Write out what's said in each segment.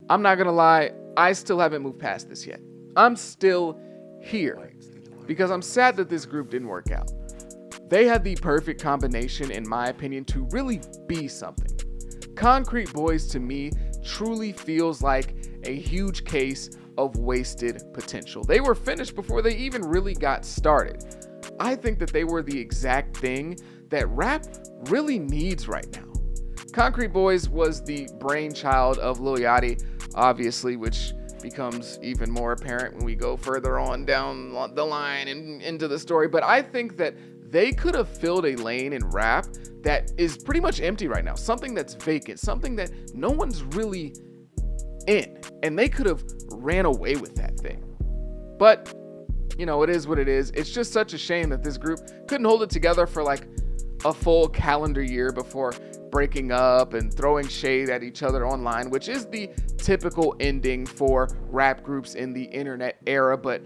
I'm not gonna lie, I still haven't moved past this yet. I'm still here because I'm sad that this group didn't work out. They had the perfect combination, in my opinion, to really be something. Concrete Boys, to me, truly feels like a huge case of wasted potential. They were finished before they even really got started. I think that they were the exact thing that rap really needs right now. Concrete Boys was the brainchild of Lil Yachty, obviously, which becomes even more apparent when we go further on down the line and into the story. But I think that they could have filled a lane in rap that is pretty much empty right now. Something that's vacant, something that no one's really in. And they could have ran away with that thing. But, you know, it is what it is. It's just such a shame that this group couldn't hold it together for like a full calendar year before breaking up and throwing shade at each other online, which is the typical ending for rap groups in the internet era. But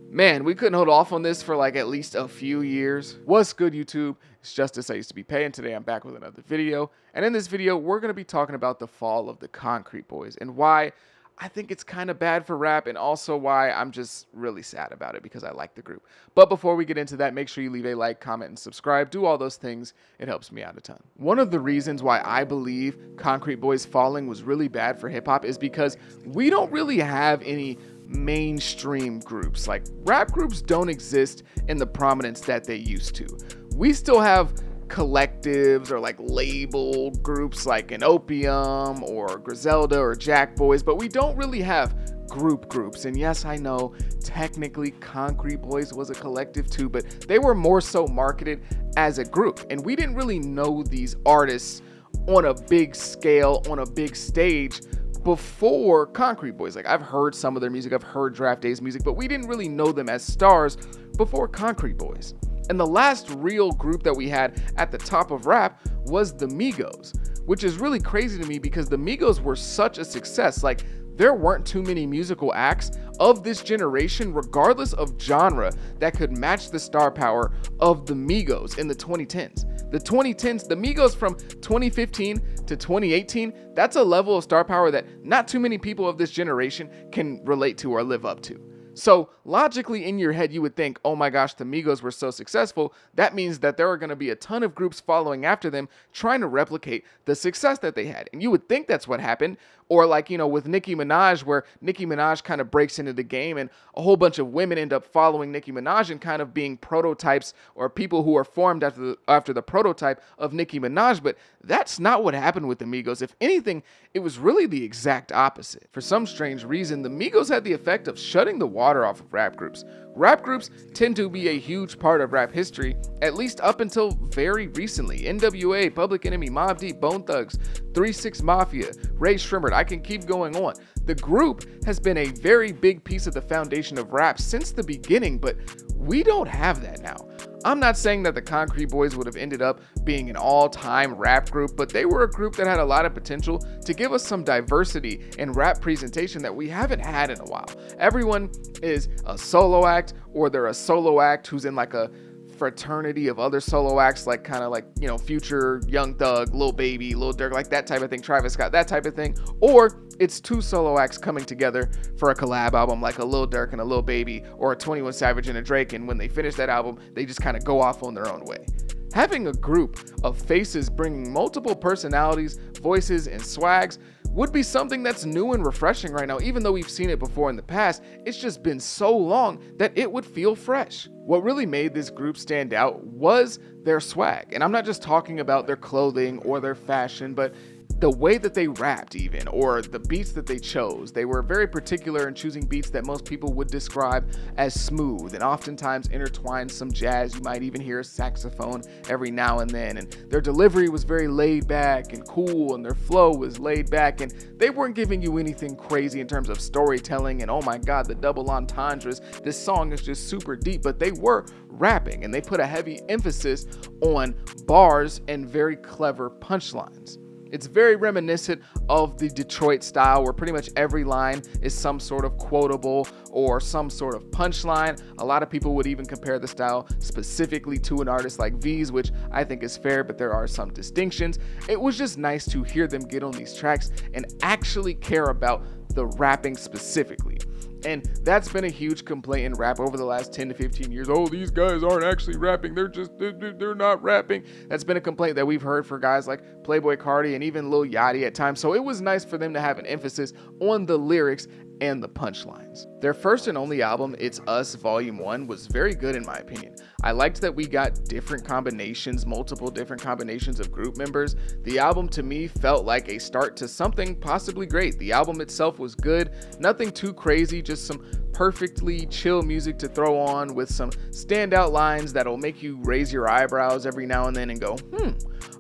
man, we couldn't hold off on this for like at least a few years. What's good, YouTube? It's Justice I used to be paying. Today I'm back with another video. And in this video, we're going to be talking about the fall of the Concrete Boys and why I think it's kind of bad for rap, and also why I'm just really sad about it because I like the group. But before we get into that, make sure you leave a like, comment, and subscribe. Do all those things. It helps me out a ton. One of the reasons why I believe Concrete Boys falling was really bad for hip hop is because we don't really have any mainstream groups. Like, rap groups don't exist in the prominence that they used to. We still have collectives or like label groups like an Opium or Griselda or Jack Boys, but we don't really have groups. And yes, I know technically Concrete Boys was a collective too, but they were more so marketed as a group, and we didn't really know these artists on a big scale, on a big stage before Concrete Boys. Like, I've heard some of their music, I've heard Draft Day's music, but we didn't really know them as stars before Concrete Boys. And the last real group that we had at the top of rap was the Migos, which is really crazy to me because the Migos were such a success. Like, there weren't too many musical acts of this generation, regardless of genre, that could match the star power of the Migos in the 2010s. The 2010s, the Migos from 2015 to 2018, that's a level of star power that not too many people of this generation can relate to or live up to. So logically in your head, you would think, oh my gosh, the Migos were so successful. That means that there are going to be a ton of groups following after them trying to replicate the success that they had. And you would think that's what happened. Or like, you know, with Nicki Minaj, where Nicki Minaj kind of breaks into the game and a whole bunch of women end up following Nicki Minaj and kind of being prototypes or people who are formed after the prototype of Nicki Minaj. But that's not what happened with the Migos. If anything, it was really the exact opposite. For some strange reason, the Migos had the effect of shutting the water off of rap groups. Rap groups tend to be a huge part of rap history, at least up until very recently. NWA, Public Enemy, Mobb Deep, Bone Thugs, 3 6 Mafia, Ray Shrimmerd. I can keep going on. The group has been a very big piece of the foundation of rap since the beginning, but we don't have that now. I'm not saying that the Concrete Boys would have ended up being an all-time rap group, but they were a group that had a lot of potential to give us some diversity in rap presentation that we haven't had in a while. Everyone is a solo act, or they're a solo act who's in like a fraternity of other solo acts, like kind of like, you know, Future, Young Thug, Lil Baby, Lil Durk, like that type of thing, Travis Scott, that type of thing. Or it's two solo acts coming together for a collab album, like a Lil Durk and a Lil Baby, or a 21 Savage and a Drake, and when they finish that album, they just kind of go off on their own way. Having a group of faces bringing multiple personalities, voices, and swags would be something that's new and refreshing right now. Even though we've seen it before in the past, it's just been so long that it would feel fresh. What really made this group stand out was their swag. And I'm not just talking about their clothing or their fashion, but the way that they rapped even, or the beats that they chose. They were very particular in choosing beats that most people would describe as smooth, and oftentimes intertwined some jazz. You might even hear a saxophone every now and then, and their delivery was very laid back and cool, and their flow was laid back, and they weren't giving you anything crazy in terms of storytelling and oh my god, the double entendres, this song is just super deep. But they were rapping, and they put a heavy emphasis on bars and very clever punchlines. It's very reminiscent of the Detroit style, where pretty much every line is some sort of quotable or some sort of punchline. A lot of people would even compare the style specifically to an artist like V's, which I think is fair, but there are some distinctions. It was just nice to hear them get on these tracks and actually care about the rapping specifically. And that's been a huge complaint in rap over the last 10 to 15 years. Oh, these guys aren't actually rapping. They're not rapping. That's been a complaint that we've heard for guys like Playboi Carti and even Lil Yachty at times. So it was nice for them to have an emphasis on the lyrics and the punchlines. Their first and only album, It's Us Volume 1, was very good in my opinion. I liked that we got different combinations, multiple different combinations of group members. The album to me felt like a start to something possibly great. The album itself was good, nothing too crazy, just some perfectly chill music to throw on with some standout lines that'll make you raise your eyebrows every now and then and go,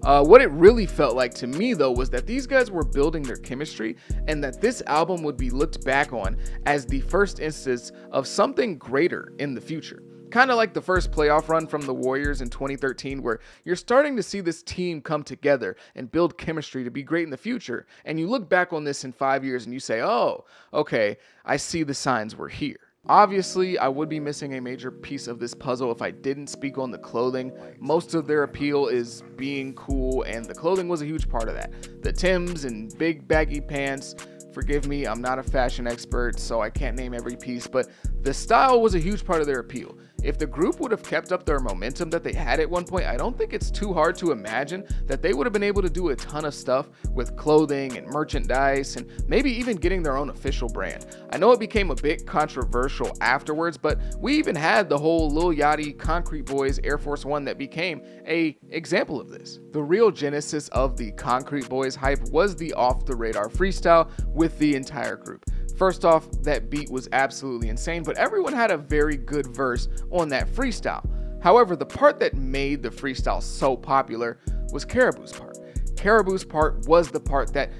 What it really felt like to me though was that these guys were building their chemistry, and that this album would be looked back on as the first instance of something greater in the future. Kind of like the first playoff run from the Warriors in 2013, where you're starting to see this team come together and build chemistry to be great in the future. And you look back on this in 5 years and you say, oh, okay, I see the signs were here. Obviously, I would be missing a major piece of this puzzle if I didn't speak on the clothing. Most of their appeal is being cool, and the clothing was a huge part of that. The Timbs and big baggy pants. Forgive me, I'm not a fashion expert, so I can't name every piece, but the style was a huge part of their appeal. If the group would have kept up their momentum that they had at one point, I don't think it's too hard to imagine that they would have been able to do a ton of stuff with clothing and merchandise and maybe even getting their own official brand. I know it became a bit controversial afterwards, but we even had the whole Lil Yachty Concrete Boys Air Force One that became a example of this. The real genesis of the Concrete Boys hype was the Off the Radar freestyle with the entire group. First off, that beat was absolutely insane, but everyone had a very good verse on that freestyle. However, the part that made the freestyle so popular was Carrahboo's part. Carrahboo's part was the part that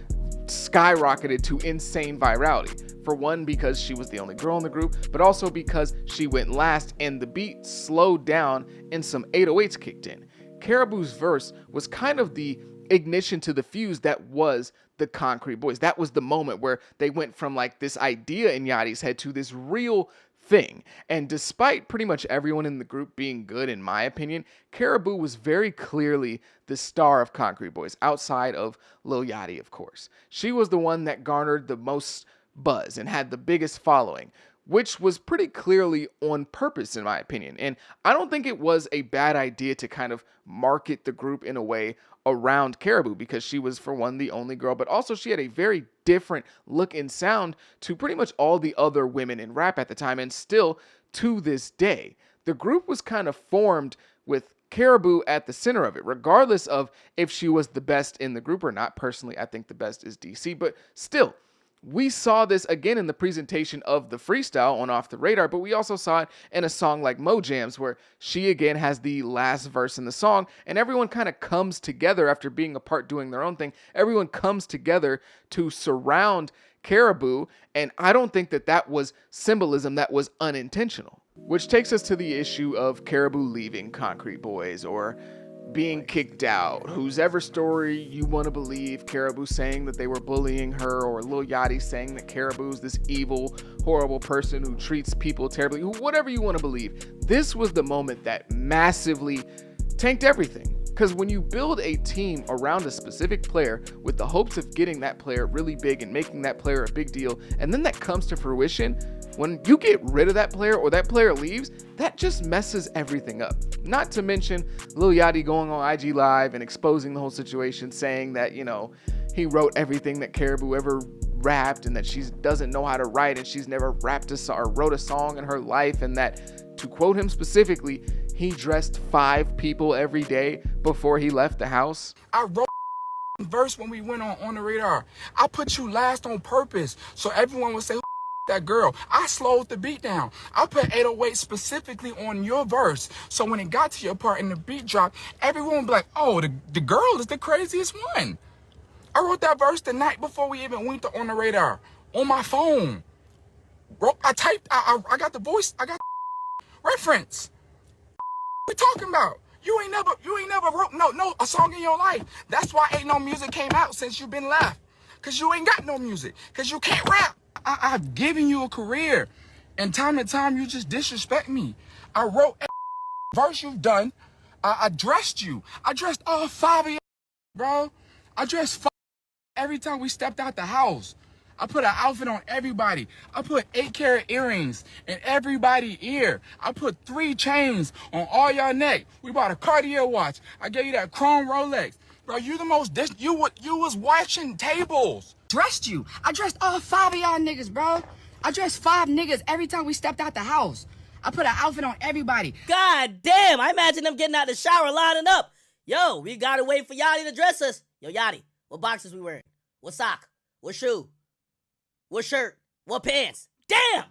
skyrocketed to insane virality. For one, because she was the only girl in the group, but also because she went last and the beat slowed down and some 808s kicked in. Carrahboo's verse was kind of the ignition to the fuse that was the Concrete Boys. That was the moment where they went from like this idea in Yachty's head to this real thing. And despite pretty much everyone in the group being good, in my opinion, Carrahboo was very clearly the star of Concrete Boys, outside of Lil Yachty, of course. She was the one that garnered the most buzz and had the biggest following, which was pretty clearly on purpose, in my opinion. And I don't think it was a bad idea to kind of market the group in a way around Carrahboo, because she was, for one, the only girl, but also she had a very different look and sound to pretty much all the other women in rap at the time, and still to this day. The group was kind of formed with Carrahboo at the center of it, regardless of if she was the best in the group or not. Personally, I think the best is DC, but still, we saw this again in the presentation of the freestyle on Off the Radar, but we also saw it in a song like Mojams, where she again has the last verse in the song, and everyone kind of comes together after being apart doing their own thing. Everyone comes together to surround Carrahboo, and I don't think that that was symbolism that was unintentional. Which takes us to the issue of Carrahboo leaving Concrete Boys, or being kicked out. Whose ever story you want to believe, Carrahboo saying that they were bullying her, or Lil Yachty saying that Carrahboo's this evil, horrible person who treats people terribly, whatever you want to believe. This was the moment that massively tanked everything. Because when you build a team around a specific player with the hopes of getting that player really big and making that player a big deal, and then that comes to fruition, when you get rid of that player or that player leaves, that just messes everything up. Not to mention Lil Yachty going on IG Live and exposing the whole situation, saying that, you know, he wrote everything that Carrahboo ever rapped, and that she doesn't know how to write, and she's never rapped a song or wrote a song in her life, and that, to quote him specifically, he dressed 5 people every day before he left the house. I wrote verse when we went on the radar. I put you last on purpose so everyone would say, who that girl? I slowed the beat down. I put 808 specifically on your verse, so when it got to your part and the beat dropped, everyone would be like, oh, the girl is the craziest one. I wrote that verse the night before we even went on the radar on my phone. I typed, I got the voice, I got the reference. What we talking about? You ain't never wrote no a song in your life. That's why ain't no music came out since you been left. Cause you ain't got no music. Cause you can't rap. I've given you a career, and time to time you just disrespect me. I wrote every verse you've done. I dressed you. I dressed all 5 of you, bro. I dressed 5 every time we stepped out the house. I put an outfit on everybody. I put 8-carat earrings in everybody's ear. I put 3 chains on all y'all neck. We bought a Cartier watch. I gave you that chrome Rolex. Bro, you the most, you was watching tables. Dressed you. I dressed all 5 of y'all niggas, bro. I dressed 5 niggas every time we stepped out the house. I put an outfit on everybody. God damn, I imagine them getting out the shower lining up. Yo, we gotta wait for Yachty to dress us. Yo, Yachty, what boxes we wearing? What sock? What shoe? What shirt? What pants? Damn!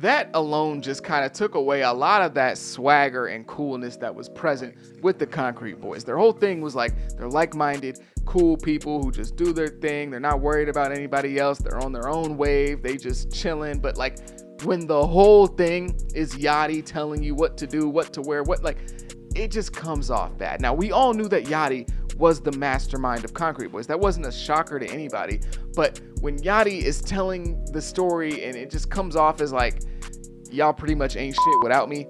That alone just kind of took away a lot of that swagger and coolness that was present with the Concrete Boys. Their whole thing was like, they're like-minded, cool people who just do their thing. They're not worried about anybody else. They're on their own wave. They just chilling. But like, when the whole thing is Yachty telling you what to do, what to wear, what, like, it just comes off bad. Now, we all knew that Yachty was the mastermind of Concrete Boys. That wasn't a shocker to anybody. But when Yachty is telling the story and it just comes off as like, y'all pretty much ain't shit without me,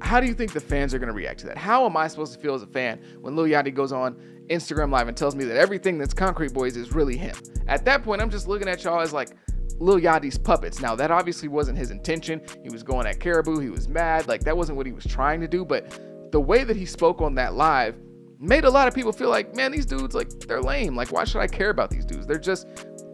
how do you think the fans are going to react to that? How am I supposed to feel as a fan when Lil Yachty goes on Instagram Live and tells me that everything that's Concrete Boys is really him? At that point, I'm just looking at y'all as like Lil Yachty's puppets. Now, that obviously wasn't his intention. He was going at Carrahboo. He was mad. Like, that wasn't what he was trying to do. But the way that he spoke on that live made a lot of people feel like, man, these dudes, like, they're lame. Like, why should I care about these dudes? They're just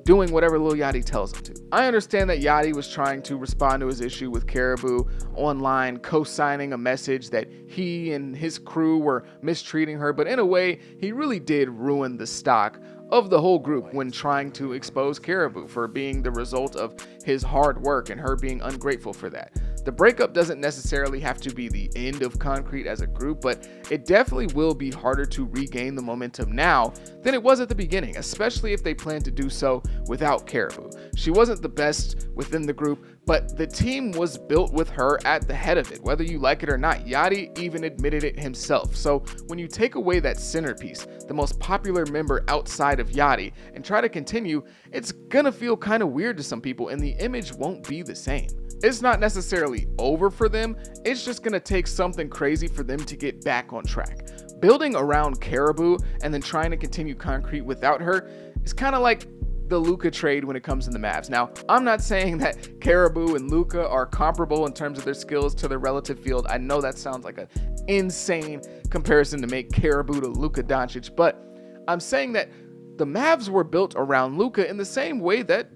doing whatever Lil Yachty tells them to. I understand that Yachty was trying to respond to his issue with Carrahboo online, co-signing a message that he and his crew were mistreating her, but in a way, he really did ruin the stock of the whole group when trying to expose Carrahboo for being the result of his hard work and her being ungrateful for that. The breakup doesn't necessarily have to be the end of Concrete as a group, but it definitely will be harder to regain the momentum now than it was at the beginning, especially if they plan to do so without Carrahboo. She wasn't the best within the group, but the team was built with her at the head of it, whether you like it or not. Yachty even admitted it himself. So when you take away that centerpiece, the most popular member outside of Yachty, and try to continue, it's gonna feel kind of weird to some people and the image won't be the same. It's not necessarily over for them, it's just gonna take something crazy for them to get back on track. Building around Carrahboo and then trying to continue Concrete without her is kind of like the Luka trade when it comes to the Mavs. Now, I'm not saying that Carrahboo and Luka are comparable in terms of their skills to their relative field. I know that sounds like an insane comparison to make Carrahboo to Luka Doncic, but I'm saying that the Mavs were built around Luka in the same way that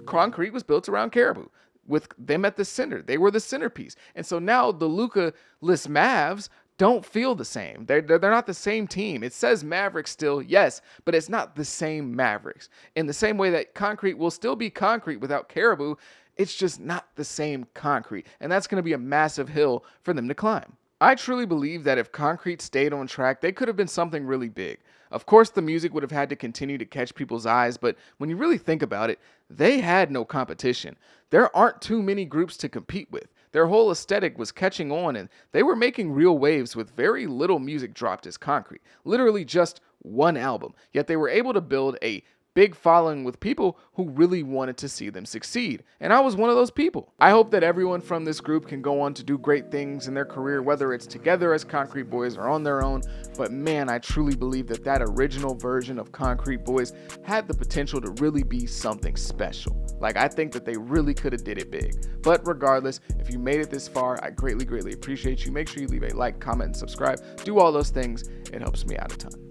Concrete was built around Carrahboo, with them at the center. They were the centerpiece. And so now the Luka-less Mavs don't feel the same. They're not the same team. It says Mavericks still, yes, but it's not the same Mavericks. In the same way that Concrete will still be Concrete without Carrahboo, it's just not the same Concrete. And that's going to be a massive hill for them to climb. I truly believe that if Concrete stayed on track, they could have been something really big. Of course, the music would have had to continue to catch people's eyes, but when you really think about it, they had no competition. There aren't too many groups to compete with. Their whole aesthetic was catching on, and they were making real waves with very little music dropped as Concrete. Literally just one album. Yet they were able to build a big following with people who really wanted to see them succeed. And I was one of those people. I hope that everyone from this group can go on to do great things in their career, whether it's together as Concrete Boys or on their own. But man, I truly believe that that original version of Concrete Boys had the potential to really be something special. Like, I think that they really could have did it big. But regardless, if you made it this far, I greatly, greatly appreciate you. Make sure you leave a like, comment, and subscribe. Do all those things. It helps me out a ton.